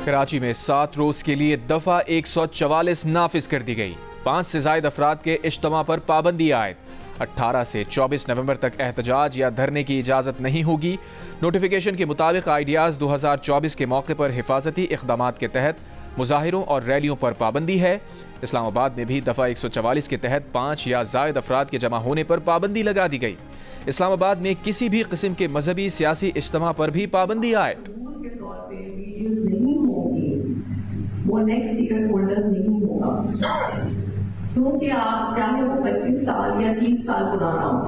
कराची में 7 रोज के लिए दफा 144 नाफिज कर दी गई। 5 से ज्यादा अफराद के इज्तिमा पर पाबंदी आयद। 18 से 24 नवंबर तक एहतजाज या धरने की इजाजत नहीं होगी। नोटिफिकेशन के मुताबिक आइडियाज 2024 के मौके पर हिफाजती इकदाम के तहत मुजाहिरों और रैलियों पर पाबंदी है। इस्लामाबाद में भी दफा 144 के तहत 5 या ज्यादा अफराद के जमा होने पर पाबंदी लगा दी गई। इस्लामाबाद में किसी भी किस्म के मजहबी सियासी इज्तिमा पर भी पाबंदी आयद। वो नेक्स्ट टिकट होल्डर नहीं होगा, क्योंकि आप चाहे वो 25 साल या 30 साल पुराना हो।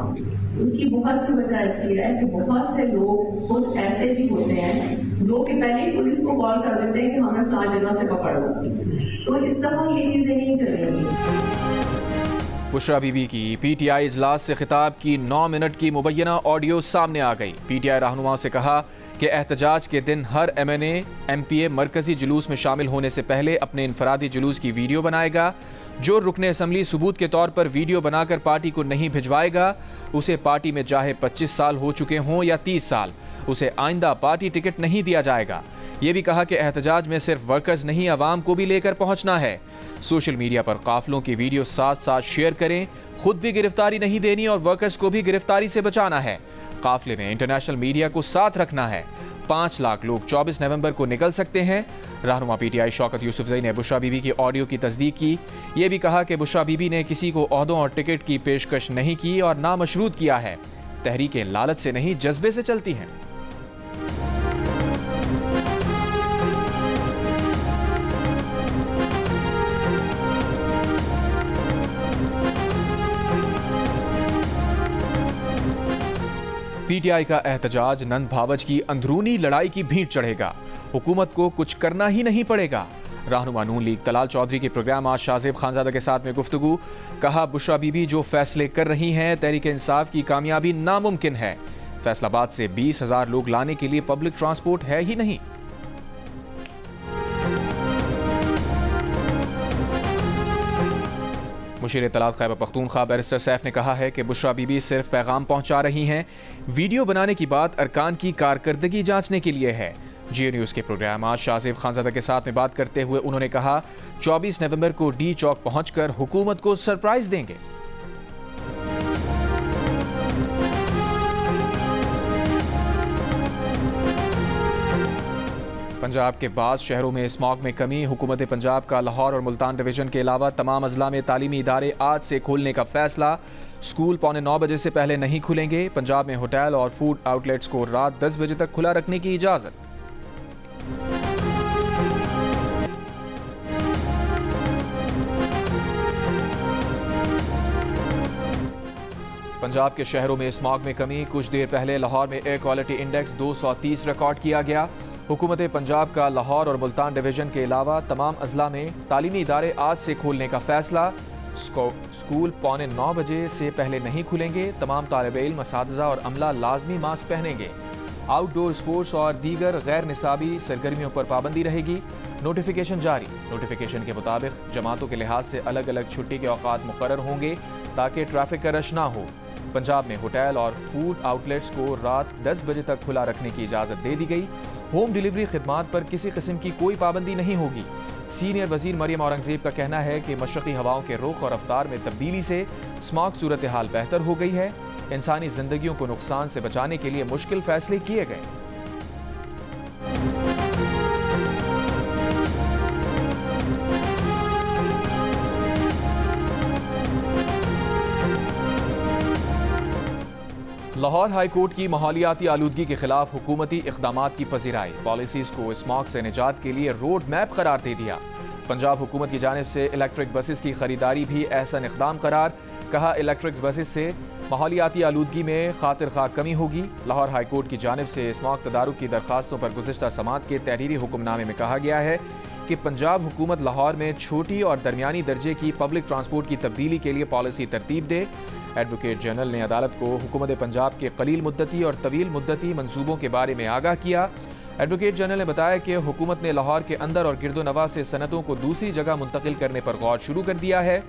उसकी बहुत सी वजह ऐसी है कि बहुत से लोग खुद ऐसे भी होते हैं जो कि पहले ही पुलिस को कॉल कर देते हैं कि हमें फलां जगह से पकड़ो। तो इस दफा ये चीजें नहीं चलेंगी। बुशरा बीबी की पीटीआई इजलास से खिताब की 9 मिनट की मुबैना ऑडियो सामने आ गई। पीटीआई रहनुमाओं से कहा कि एहतजाज के दिन हर MNA MPA मरकजी जुलूस में शामिल होने से पहले अपने इनफरादी जुलूस की वीडियो बनाएगा। जो रुकने असम्बली सबूत के तौर पर वीडियो बनाकर पार्टी को नहीं भिजवाएगा, उसे पार्टी में चाहे 25 साल हो चुके हों या 30 साल, उसे आइंदा पार्टी टिकट नहीं दिया जाएगा। ये भी कहा कि एहतजाज में सिर्फ वर्कर्स नहीं, अवाम को भी लेकर पहुंचना है। सोशल मीडिया पर काफिलों की वीडियो साथ साथ शेयर करें। खुद भी गिरफ्तारी नहीं देनी और वर्कर्स को भी गिरफ्तारी से बचाना है। काफिले में इंटरनेशनल मीडिया को साथ रखना है। 5 लाख लोग 24 नवंबर को निकल सकते हैं। रहनुमा पीटीआई शौकत यूसुफजई ने बुशरा बीबी की ऑडियो की तस्दीक की। ये भी कहा कि बुशरा बीबी ने किसी को ओहदों और टिकट की पेशकश नहीं की और ना मशरूत किया है। तहरीकें लालच से नहीं, जज्बे से चलती हैं। पीटीआई का एहतजाज नंद भावज की अंदरूनी लड़ाई की भीड़ चढ़ेगा। हुकूमत को कुछ करना ही नहीं पड़ेगा। रहनुमा नून लीग तलाल चौधरी के प्रोग्राम आज शाहजेब खानजादा के साथ में गुफ्तगू। कहा बुशरा बीबी जो फैसले कर रही हैं, तहरीक इंसाफ की कामयाबी नामुमकिन है। फैसलाबाद से 20,000 लोग लाने के लिए पब्लिक ट्रांसपोर्ट है ही नहीं। मुशीर तलात खैबर पख्तूनख्वा बैरिस्टर सैफ ने कहा है कि बुशरा बीबी सिर्फ पैगाम पहुंचा रही हैं। वीडियो बनाने की बात अरकान की कारकर्दगी जांचने के लिए है। जियो न्यूज़ के प्रोग्राम आज शाहजेब खानजादा के साथ में बात करते हुए उन्होंने कहा 24 नवंबर को डी चौक पहुंचकर हुकूमत को सरप्राइज देंगे। पंजाब के बाद शहरों में स्मॉग में कमी। हुकूमत पंजाब का लाहौर और मुल्तान डिवीजन के अलावा तमाम अजला में तालीमी इदारे आज से खोलने का फैसला। स्कूल 9:15 बजे से पहले नहीं खुलेंगे। पंजाब में होटल और फूड आउटलेट्स को रात 10 बजे तक खुला रखने की इजाज़त। पंजाब के शहरों में स्मॉग में कमी। कुछ देर पहले लाहौर में एयर क्वालिटी इंडेक्स 230 रिकॉर्ड किया गया। हुकूमत पंजाब का लाहौर और मुल्तान डिवीजन के अलावा तमाम अजला में तालीमी इदारे आज से खोलने का फैसला। स्कूल 9:15 बजे से पहले नहीं खुलेंगे। तमाम तालिब-ए-इल्म, असातिज़ा और अमला लाजमी मास्क पहनेंगे। आउटडोर स्पोर्ट्स और दीगर गैर निसाबी सरगर्मियों पर पाबंदी रहेगी। नोटिफिकेशन जारी। नोटिफिकेशन के मुताबिक जमातों के लिहाज से अलग अलग छुट्टी के औकात मुकर्रर होंगे ताकि ट्रैफिक का रश ना हो। पंजाब में होटल और फूड आउटलेट्स को रात 10 बजे तक खुला रखने की इजाज़त दे दी गई। होम डिलीवरी खिदमात पर किसी किस्म की कोई पाबंदी नहीं होगी। सीनियर वजीर मरियम औरंगजेब का कहना है कि मशरक़ी हवाओं के रुख और रफ्तार में तब्दीली से स्मॉग सूरत हाल बेहतर हो गई है। इंसानी जिंदगियों को नुकसान से बचाने के लिए मुश्किल फैसले किए गए। लाहौर हाई कोर्ट की माहौलियाती आलूदगी के खिलाफ हुकूमती इक़दामात की पजीराई। पॉलिसीज़ को स्मॉग से निजात के लिए रोड मैप करार दे दिया। पंजाब हुकूमत की जानिब से इलेक्ट्रिक बसेस की खरीदारी भी ऐसा इक़दाम करार। कहा इलेक्ट्रिक बसेस से माहौलियाती आलूदगी में खातिर खा कमी होगी। लाहौर हाई कोर्ट की जानिब से स्मॉग तदारुक की दरखास्तों पर गुज़िश्ता समात के तहरीरी हुक्मनामे में कहा गया है कि पंजाब हुकूमत लाहौर में छोटी और दरमियानी दर्जे की पब्लिक ट्रांसपोर्ट की तब्दीली के लिए पॉलिसी तरतीब दे। एडवोकेट जनरल ने अदालत को हुकूमत पंजाब के कलील मुद्दती और तवील मुद्दती मंसूबों के बारे में आगाह किया। एडवोकेट जनरल ने बताया कि हुकूमत ने लाहौर के अंदर और गिरदोनवा से सनतों को दूसरी जगह मुंतकिल करने पर गौर शुरू कर दिया है।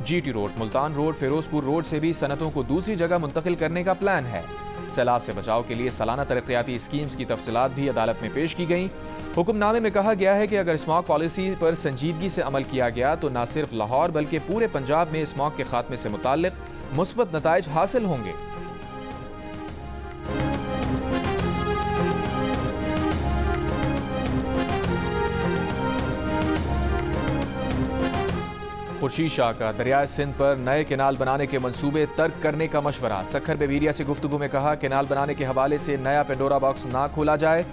GT road, Multan road, Firozpur road से भी सनतों को दूसरी जगह मुंतकिल करने का प्लान है। सैलाब से बचाव के लिए सालाना तरक्याती स्कीम्स की तफसीलात भी अदालत में पेश की गईं। हुक्मनामे में कहा गया है कि अगर स्मॉग पॉलिसी पर संजीदगी से अमल किया गया तो न सिर्फ लाहौर बल्कि पूरे पंजाब में स्मॉग के खात्मे से मुताल्लिक मुस्बत नताइज हासिल होंगे। खुर्शीद शाह का दरियाए सिंध पर नए केनाल बनाने के मंसूबे तर्क करने का मशवरा। सखर बेबीरिया से गुफ्तगू में कहा, केनाल बनाने के हवाले से नया पेंडोरा बॉक्स ना खोला जाए।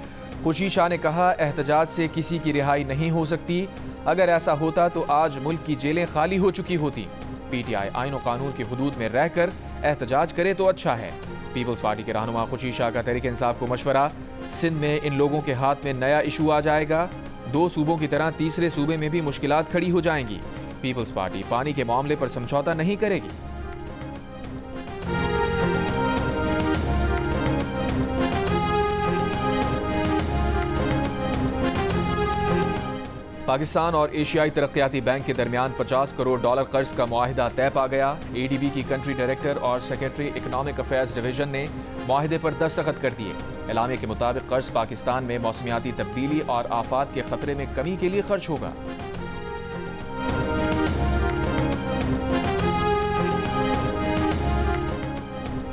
खुर्शीद शाह ने कहा, एहतजाज से किसी की रिहाई नहीं हो सकती। अगर ऐसा होता तो आज मुल्क की जेलें खाली हो चुकी होती। PTI आईन और कानून की हुदूद में रहकर एहतजाज करे तो अच्छा है। पीपल्स पार्टी के रहनुमा खुर्शीद शाह का तहरीक इंसाफ को मशवरा, सिंध में इन लोगों के हाथ में नया इशू आ जाएगा। 2 सूबों की तरह तीसरे सूबे में भी मुश्किलात खड़ी हो जाएंगी। पीपल्स पार्टी पानी के मामले पर समझौता नहीं करेगी। पाकिस्तान और एशियाई तरक्याती बैंक के दरमियान $50 करोड़ कर्ज का मुआहिदा तय पा गया। ADB की कंट्री डायरेक्टर और सेक्रेटरी इकोनॉमिक अफेयर्स डिवीजन ने मुआहिदे पर दस्तखत कर दिए। एलामे के मुताबिक कर्ज पाकिस्तान में मौसमियाती तब्दीली और आफात के खतरे में कमी के लिए खर्च होगा।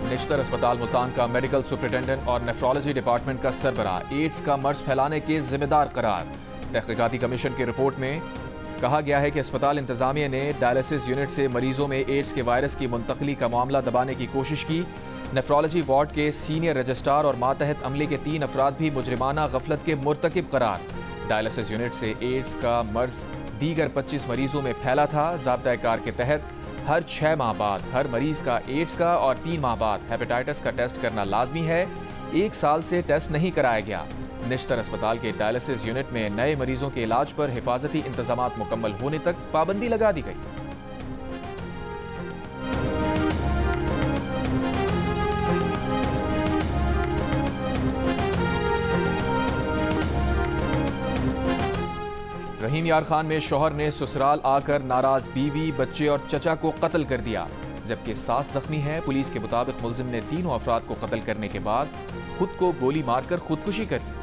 निश्तर अस्पताल मुल्तान का मेडिकल सुपरिटेंडेंट और नेफ्रोलॉजी डिपार्टमेंट का सरबराह एड्स का मर्ज फैलाने के जिम्मेदार करार। तहकीकाती कमीशन की रिपोर्ट में कहा गया है कि अस्पताल इंतजामिया ने डायलिसिस यूनिट से मरीजों में एड्स के वायरस की मुंतकली का मामला दबाने की कोशिश की। नेफ्रोलॉजी वार्ड के सीनियर रजिस्ट्रार और मातहत अमले के 3 अफराद भी मुजरिमाना गफलत के मुर्तकिब करार। डायलिसिस यूनिट से एड्स का मर्ज दीगर 25 मरीजों में फैला था। ज़ाब्ता कार के तहत हर 6 माह बाद हर मरीज का एड्स का और 3 माह बाद हेपेटाइटिस का टेस्ट करना लाजमी है। 1 साल से टेस्ट नहीं कराया गया। निश्तर अस्पताल के डायलिसिस यूनिट में नए मरीजों के इलाज पर हिफाजती इंतजामात मुकम्मल होने तक पाबंदी लगा दी गई। रहीम यार खान में शौहर ने ससुराल आकर नाराज बीवी, बच्चे और चचा को कत्ल कर दिया, जबकि सास जख्मी है। पुलिस के मुताबिक मुलजिम ने 3 अफराद को कत्ल करने के बाद खुद को गोली मारकर खुदकुशी कर ली।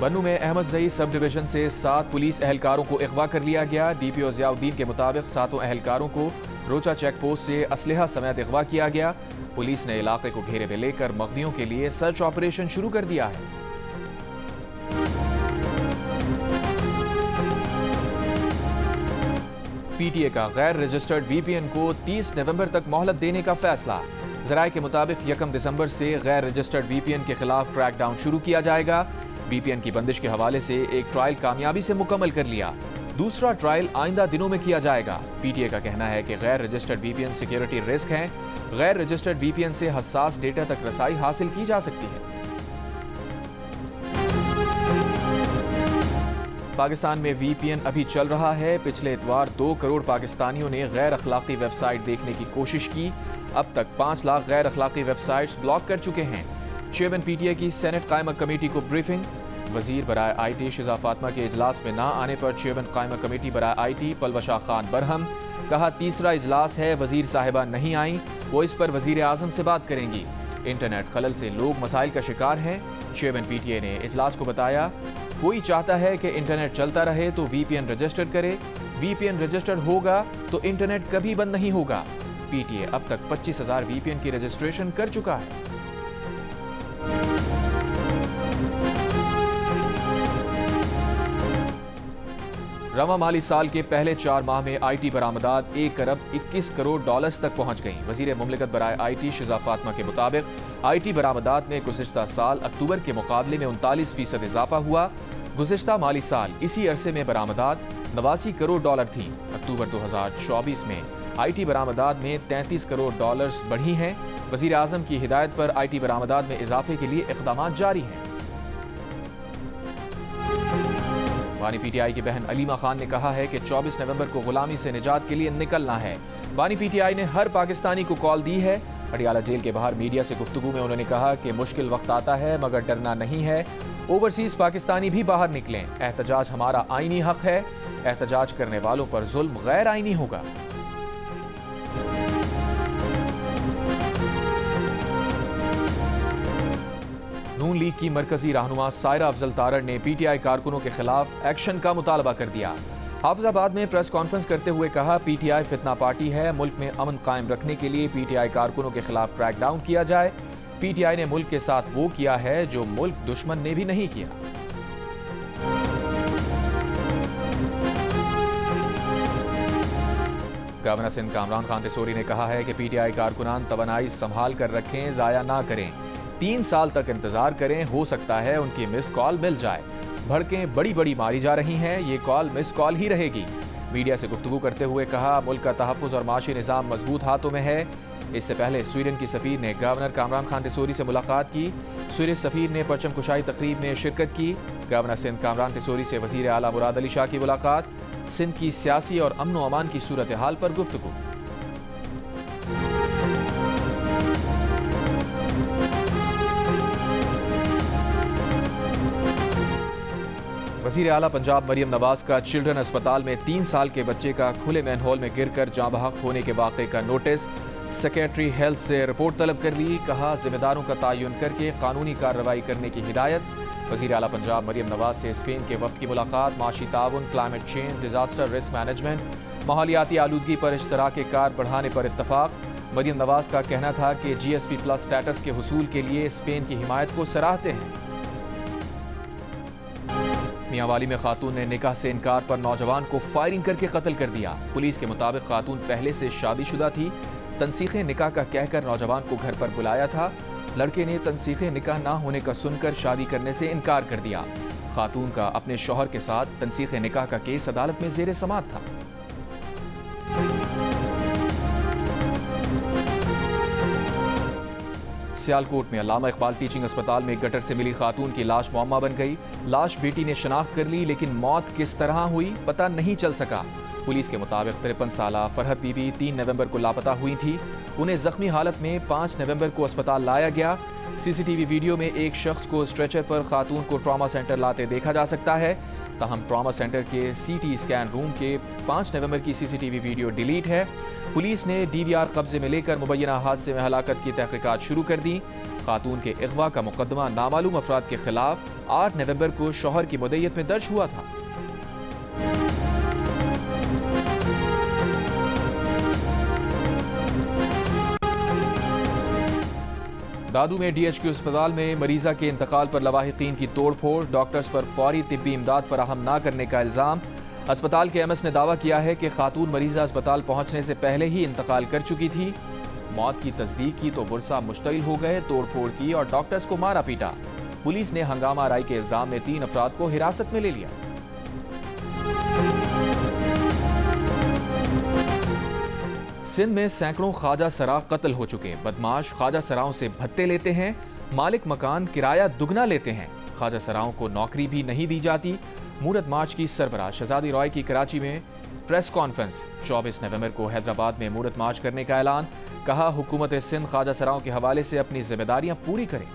बन्नू में अहमद जई सब डिवीजन से 7 पुलिस एहलकारों को अगवा कर लिया गया। DPO ज़ियाउद्दीन के मुताबिक 7 एहलकारों को रोचा चेक पोस्ट से असलहा समेत अगवा किया गया। पुलिस ने इलाके को घेरे में लेकर मगवियों के लिए सर्च ऑपरेशन शुरू कर दिया है। PTA का गैर रजिस्टर्ड VPN को 30 नवंबर तक मोहलत देने का फैसला। जराये के मुताबिक 1 दिसंबर से गैर रजिस्टर्ड VPN के खिलाफ क्रैकडाउन शुरू किया जाएगा। VPN की बंदिश के हवाले से एक ट्रायल कामयाबी से मुकम्मल कर लिया, दूसरा ट्रायल आइंदा दिनों में किया जाएगा। PTA का कहना है कि गैर रजिस्टर्ड VPN सिक्योरिटी रिस्क है। गैर रजिस्टर्ड VPN से हसास डेटा तक रसाई हासिल की जा सकती है। पाकिस्तान में VPN अभी चल रहा है। पिछले इतवार 2 करोड़ पाकिस्तानियों ने गैर अखलाकी वेबसाइट देखने की कोशिश की। अब तक 5 लाख गैर अखलाकी वेबसाइट्स ब्लॉक कर चुके हैं। चेयरमैन PTA की सेनेट कायमा कमेटी को ब्रीफिंग। वजीर बराए IT शिजा फातिमा के इजलास में ना आने पर चेयरमैन कायमा कमेटी बराए IT पलवशा खान बरहम। कहा, तीसरा इजलास है, वजीर साहिबा नहीं आई, वो इस पर वजीर आजम से बात करेंगी। इंटरनेट खलल से लोग मसाइल का शिकार हैं। चेयरमैन PTA ने इजलास को बताया, कोई चाहता है कि इंटरनेट चलता रहे तो VPN रजिस्टर करे। VPN रजिस्टर होगा तो इंटरनेट कभी बंद नहीं होगा। PTA अब तक 25,000 VPN की रजिस्ट्रेशन कर चुका है। रवा माली साल के पहले 4 माह में IT बरामदात 1 अरब 21 करोड़ डॉलर्स तक पहुंच गईं। वजीर मुमलिकत बराए IT शिजा फातिमा के मुताबिक IT बरामदात में गुज़िश्ता साल अक्टूबर के मुकाबले में 39% इजाफा हुआ। गुज़िश्ता माली साल इसी अरसे में बरामदात 89 करोड़ डॉलर थी। अक्टूबर 2024 में IT बरामदात में 33 करोड़ डॉलर्स बढ़ी हैं। वजीर आजम की हिदायत पर IT बरामदात में इजाफे के लिए इक़दामात जारी हैं। बानी PTI की बहन अलीमा खान ने कहा है कि 24 नवंबर को गुलामी से निजात के लिए निकलना है। बानी PTI ने हर पाकिस्तानी को कॉल दी है। अडियाला जेल के बाहर मीडिया से गुफ्तगू में उन्होंने कहा कि मुश्किल वक्त आता है मगर डरना नहीं है। ओवरसीज पाकिस्तानी भी बाहर निकलें। एहतजाज हमारा आईनी हक है। एहतजाज करने वालों पर जुल्म गैर आईनी होगा। लीग की मरकजी रहनुमा सायरा अफजल तारड़ ने PTI कारकुनों के खिलाफ एक्शन का मुतालबा कर दिया। हाफिजाबाद में प्रेस कॉन्फ्रेंस करते हुए कहा, PTI फितना पार्टी है, मुल्क में अमन कायम रखने के लिए PTI कारकुनों के खिलाफ क्रैकडाउन किया जाए। PTI ने मुल्क के साथ वो किया है जो मुल्क दुश्मन ने भी नहीं किया। गवर्नर सिंध कामरान खान तिसोरी ने कहा है कि PTI कारकुनान तवानाई संभाल कर रखें, जाया ना करें, 3 साल तक इंतजार करें, हो सकता है उनकी मिस कॉल मिल जाए। भड़कें बड़ी बड़ी मारी जा रही हैं, ये कॉल मिस कॉल ही रहेगी। मीडिया से गुफ्तगू करते हुए कहा, मुल्क का तहफ़्फ़ुज़ और माशी निज़ाम मजबूत हाथों में है। इससे पहले स्वीडन की सफ़ीर ने गवर्नर कामरान खान तिसोरी से मुलाकात की। स्वीडिश सफ़ीर ने परचम कुशाई तकरीब में शिरकत की। गवर्नर सिंध कामरान तिसोरी से वज़ीर आला मुराद अली शाह की मुलाकात, सिंध की सियासी और अमन व अमान की सूरत हाल पर गुफ्तगू। वज़ीर आला पंजाब मरियम नवाज का चिल्ड्रन अस्पताल में 3 साल के बच्चे का खुले मैनहोल में गिरकर जाँ बहक होने के वाक़े का नोटिस। सेक्रेटरी हेल्थ से रिपोर्ट तलब कर ली। कहा, जिम्मेदारों का तयन करके कानूनी कार्रवाई करने की हिदायत। वज़ीर आला पंजाब मरियम नवाज से स्पेन के वफ़द की मुलाकात। माशी ताउन, climate change, disaster risk management, माहौलियाती आलूदगी पर इश्तराक कार बढ़ाने पर इत्तफाक। मरियम नवाज का कहना था कि GSP+ स्टेटस के हुसूल के लिए स्पेन की हिमायत को सराहते हैं। मियांवाली में खातून ने निकाह से इनकार पर नौजवान को फायरिंग करके कत्ल कर दिया। पुलिस के मुताबिक खातून पहले से शादीशुदा थी। तनसीखे निकाह का कहकर नौजवान को घर पर बुलाया था। लड़के ने तनसीखे निकाह ना होने का सुनकर शादी करने से इनकार कर दिया। खातून का अपने शौहर के साथ तनसीखे निकाह का केस अदालत में ज़ेरे समाअत था। सियालकोट में अल्लामा इकबाल टीचिंग अस्पताल में गटर से मिली खातून की लाश मुअम्मा बन गई। लाश बेटी ने शनाख्त कर ली, लेकिन मौत किस तरह हुई पता नहीं चल सका। पुलिस के मुताबिक 53 साला फरहत बीबी 3 नवंबर को लापता हुई थी। उन्हें जख्मी हालत में 5 नवंबर को अस्पताल लाया गया। CCTV वीडियो में एक शख्स को स्ट्रेचर पर खातून को ट्रॉमा सेंटर लाते देखा जा सकता है। ताहम ट्रॉमा सेंटर के CT स्कैन रूम के 5 नवंबर की CCTV वीडियो डिलीट है। पुलिस ने DVR कब्जे में लेकर मुबैना हादसे में हलाकत की तहकीकात शुरू कर दी। खातून के अगवा का मुकदमा नामालूम अफराद के खिलाफ 8 नवंबर को शौहर की मुद्दत में दर्ज हुआ था। दादू में DHQ अस्पताल में मरीजा के इंतकाल पर लवाहिकीन की तोड़फोड़। डॉक्टर्स पर फौरी तिब्बी इमदाद फराहम न करने का इल्ज़ाम। अस्पताल के MS ने दावा किया है कि खातून मरीजा अस्पताल पहुंचने से पहले ही इंतकाल कर चुकी थी। मौत की तस्दीक की तो बुरसा मुश्तइल हो गए, तोड़फोड़ की और डॉक्टर्स को मारा पीटा। पुलिस ने हंगामा आराई के इल्ज़ाम में 3 अफराद को हिरासत में ले लिया। सिंध में सैकड़ों ख्वाजा सरा कत्ल हो चुके। बदमाश ख्वाजा सराओं से भत्ते लेते हैं, मालिक मकान किराया दुगना लेते हैं। ख्वाजा सराओं को नौकरी भी नहीं दी जाती। मूरत मार्च की सरबराह शहजादी रॉय की कराची में प्रेस कॉन्फ्रेंस। 24 नवंबर को हैदराबाद में मूरत मार्च करने का ऐलान। कहा, हुकूमत सिंध ख्वाजा सराओं के हवाले से अपनी जिम्मेदारियां पूरी करे।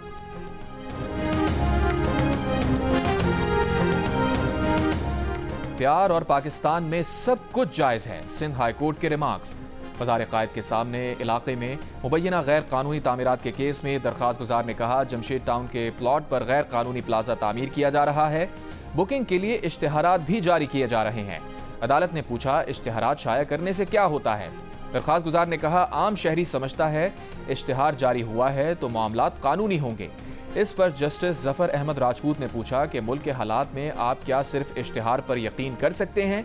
प्यार और पाकिस्तान में सब कुछ जायज़ है, सिंध हाई कोर्ट के रिमार्क्स। वज़ार क़ायद के सामने इलाके में मुबैना गैर कानूनी तामीरात के केस में दरख्वास्त गुजार ने कहा, जमशेद टाउन के प्लॉट पर गैर कानूनी प्लाजा तामीर किया जा रहा है। बुकिंग के लिए इश्तिहारात भी जारी किए जा रहे हैं। अदालत ने पूछा, इश्तिहारात शाया करने से क्या होता है? दरख्वास्त गुजार ने कहा, आम शहरी समझता है इश्तिहार जारी हुआ है तो मामलात कानूनी होंगे। इस पर जस्टिस जफर अहमद राजपूत ने पूछा कि मुल्क के हालात में आप क्या सिर्फ इश्तिहार पर यकीन कर सकते हैं?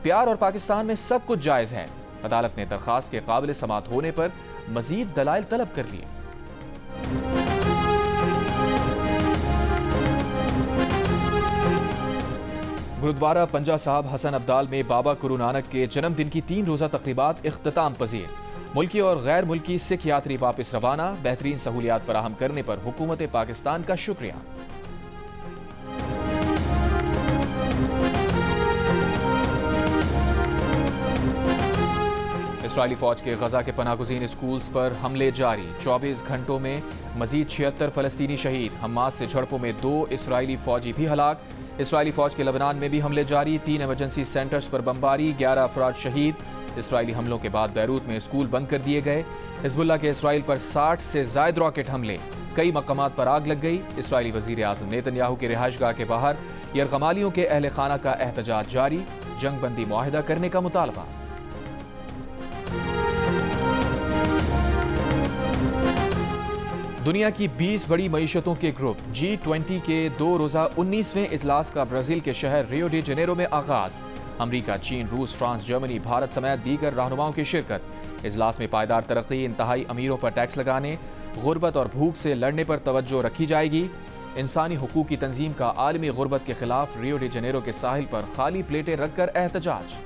प्यार और पाकिस्तान में सब कुछ जायज़ है। अदालत ने दरख्वास्त के काबिल समाअत होने पर मजीद दलाइल तलब कर लिए। गुरुद्वारा पंजा साहब हसन अब्दाल में बाबा गुरु नानक के जन्मदिन की 3 रोज़ा तकरीबात इख्तिताम पजीर। मुल्की और गैर मुल्की सिख यात्री वापस रवाना। बेहतरीन सहूलियात फराहम करने पर हुकूमत पाकिस्तान का शुक्रिया। इसराइली फौज के गजा के पनागुज़ीन स्कूल्स पर हमले जारी। 24 घंटों में मजीद 76 फलस्तीनी शहीद। हमास से झड़पों में 2 इसराइली फौजी भी हलाक। इसराइली फौज के लेबनान में भी हमले जारी, 3 इमरजेंसी सेंटर्स पर बमबारी, 11 अफराद शहीद। इसराइली हमलों के बाद बैरूत में स्कूल बंद कर दिए गए। हिजबुल्लाह के इसराइल पर 60 से जायद रॉकेट हमले, कई मकामात पर आग लग गई। इसराइली वजीर आज़म नेतन्याहू की रिहाइशगाह के बाहर यरगमालियों के अहल खाना का एहतजाज जारी, जंग बंदी मुआहिदा करने का मुतालबा। दुनिया की 20 बड़ी मईशतों के ग्रुप G20 के 2 रोज़ा 19वें इजलास का ब्राज़ील के शहर रियो डी जनेरो में आगाज। अमरीका, चीन, रूस, फ्रांस, जर्मनी, भारत समेत दीगर रहनुमाओं की शिरकत। इजलास में पायदार तरक्की, इंतहाई अमीरों पर टैक्स लगाने, गुर्बत और भूख से लड़ने पर तवज्जो रखी जाएगी। इंसानी हुकूक की तंजीम का आलमी गुर्बत के खिलाफ रियो डी जनेरो के साहिल पर खाली प्लेटें रखकर एहतजाज।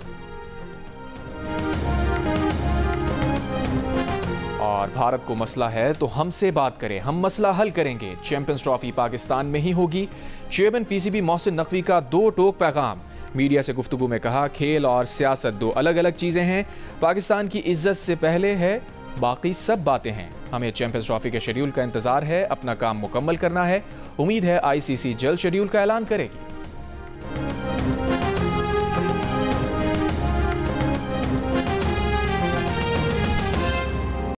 और भारत को मसला है तो हमसे बात करें, हम मसला हल करेंगे। चैंपियंस ट्रॉफी पाकिस्तान में ही होगी। चेयरमैन पीसीबी मोहसिन नकवी का 2 टोक पैगाम। मीडिया से गुफ्तगू में कहा, खेल और सियासत 2 अलग अलग चीजें हैं। पाकिस्तान की इज्जत से पहले है, बाकी सब बातें हैं। हमें चैंपियंस ट्रॉफी के शेड्यूल का इंतजार है, अपना काम मुकम्मल करना है। उम्मीद है आईसीसी जल्द शेड्यूल का ऐलान करेगी।